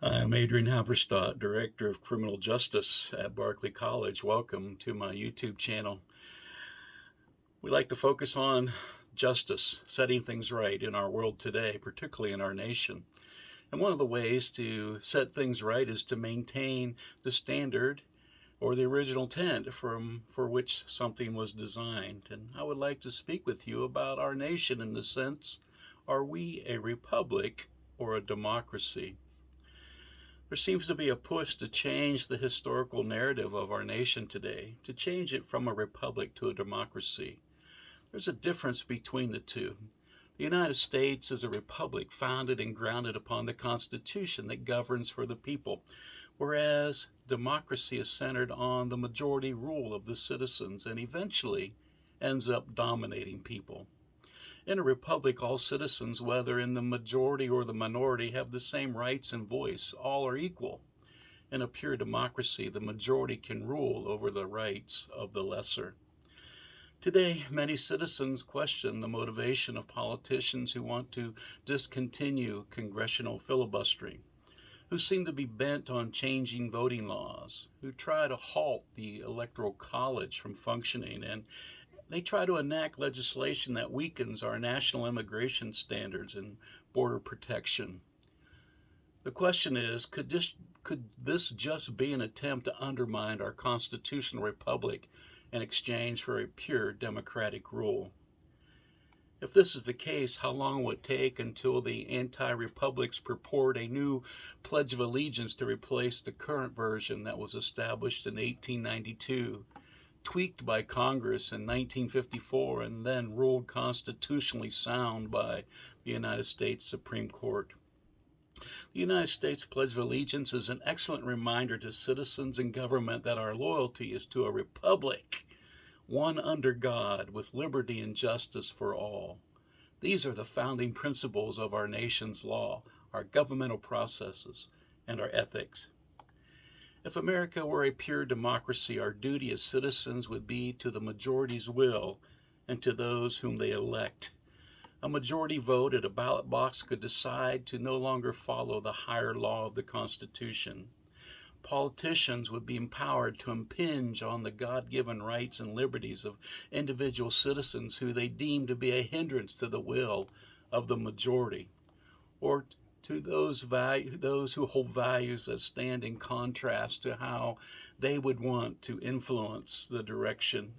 I'm Adrian Haverstadt, Director of Criminal Justice at Berkeley College. Welcome to my YouTube channel. We like to focus on justice, setting things right in our world today, particularly in our nation. And one of the ways to set things right is to maintain the standard or the original intent for which something was designed. And I would like to speak with you about our nation in the sense, are we a republic or a democracy? There seems to be a push to change the historical narrative of our nation today, to change it from a republic to a democracy. There's a difference between the two. The United States is a republic founded and grounded upon the Constitution that governs for the people, whereas democracy is centered on the majority rule of the citizens and eventually ends up dominating people. In a republic, all citizens, whether in the majority or the minority, have the same rights and voice. All are equal. In a pure democracy, the majority can rule over the rights of the lesser. Today, many citizens question the motivation of politicians who want to discontinue congressional filibustering, who seem to be bent on changing voting laws, who try to halt the Electoral College from functioning, and they try to enact legislation that weakens our national immigration standards and border protection. The question is, could this just be an attempt to undermine our constitutional republic in exchange for a pure democratic rule? If this is the case, how long will it take until the anti-republics purport a new Pledge of Allegiance to replace the current version that was established in 1892? Tweaked by Congress in 1954 and then ruled constitutionally sound by the United States Supreme Court. The United States Pledge of Allegiance is an excellent reminder to citizens and government that our loyalty is to a republic, one under God, with liberty and justice for all. These are the founding principles of our nation's law, our governmental processes, and our ethics. If America were a pure democracy, our duty as citizens would be to the majority's will and to those whom they elect. A majority vote at a ballot box could decide to no longer follow the higher law of the Constitution. Politicians would be empowered to impinge on the God-given rights and liberties of individual citizens who they deem to be a hindrance to the will of the majority, or to those who hold values that stand in contrast to how they would want to influence the direction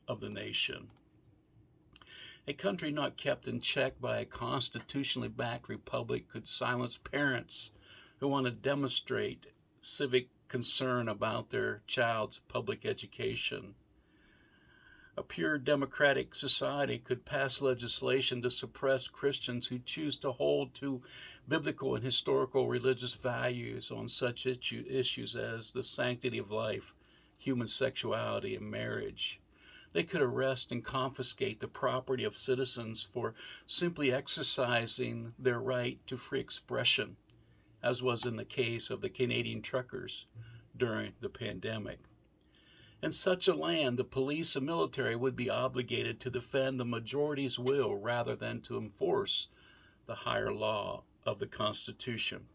of the nation. A country not kept in check by a constitutionally backed republic could silence parents who want to demonstrate civic concern about their child's public education. A pure democratic society could pass legislation to suppress Christians who choose to hold to biblical and historical religious values on such issues as the sanctity of life, human sexuality, and marriage. They could arrest and confiscate the property of citizens for simply exercising their right to free expression, as was in the case of the Canadian truckers during the pandemic. In such a land, the police and military would be obligated to defend the majority's will rather than to enforce the higher law of the Constitution.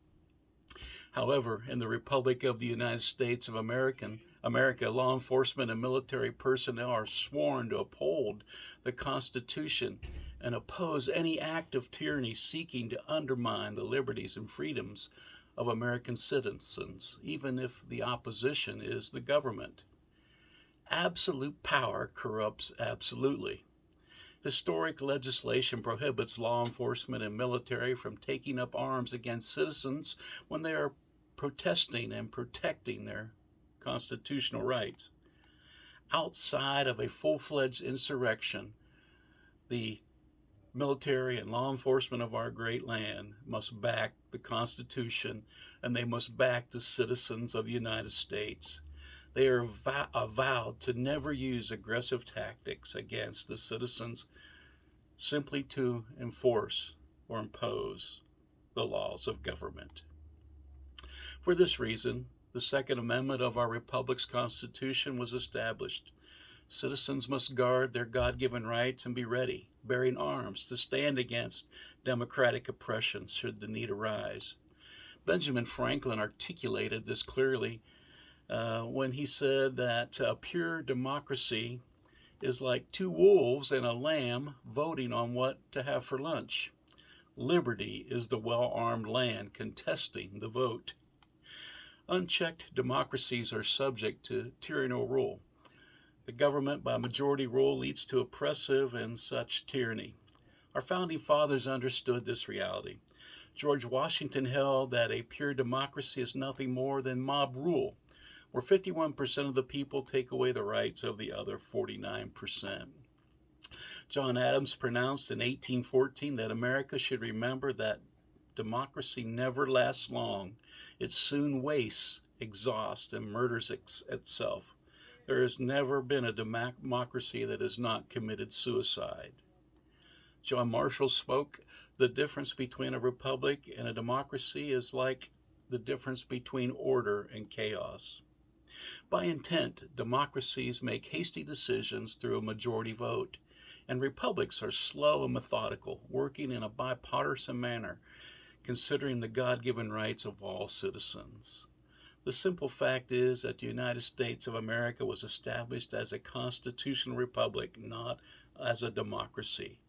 However, in the Republic of the United States of America, law enforcement and military personnel are sworn to uphold the Constitution and oppose any act of tyranny seeking to undermine the liberties and freedoms of American citizens, even if the opposition is the government. Absolute power corrupts absolutely. Historic legislation prohibits law enforcement and military from taking up arms against citizens when they are protesting and protecting their constitutional rights. Outside of a full-fledged insurrection, the military and law enforcement of our great land must back the Constitution, and they must back the citizens of the United States. They are vowed to never use aggressive tactics against the citizens simply to enforce or impose the laws of government. For this reason, the Second Amendment of our Republic's Constitution was established. Citizens must guard their God-given rights and be ready, bearing arms, to stand against democratic oppression should the need arise. Benjamin Franklin articulated this clearly when he said that pure democracy is like two wolves and a lamb voting on what to have for lunch. Liberty is the well-armed land contesting the vote. Unchecked democracies are subject to tyrannical rule. The government by majority rule leads to oppressive and such tyranny. Our founding fathers understood this reality. George Washington held that a pure democracy is nothing more than mob rule, where 51% of the people take away the rights of the other 49%. John Adams pronounced in 1814 that America should remember that democracy never lasts long. It soon wastes, exhausts, and murders itself. There has never been a democracy that has not committed suicide. John Marshall spoke, the difference between a republic and a democracy is like the difference between order and chaos. By intent, democracies make hasty decisions through a majority vote, and republics are slow and methodical, working in a bipartisan manner, considering the God-given rights of all citizens. The simple fact is that the United States of America was established as a constitutional republic, not as a democracy,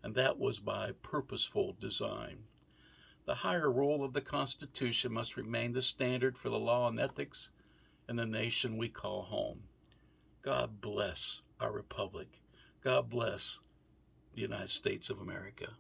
and that was by purposeful design. The higher rule of the Constitution must remain the standard for the law and ethics in the nation we call home. God bless our republic. God bless the United States of America.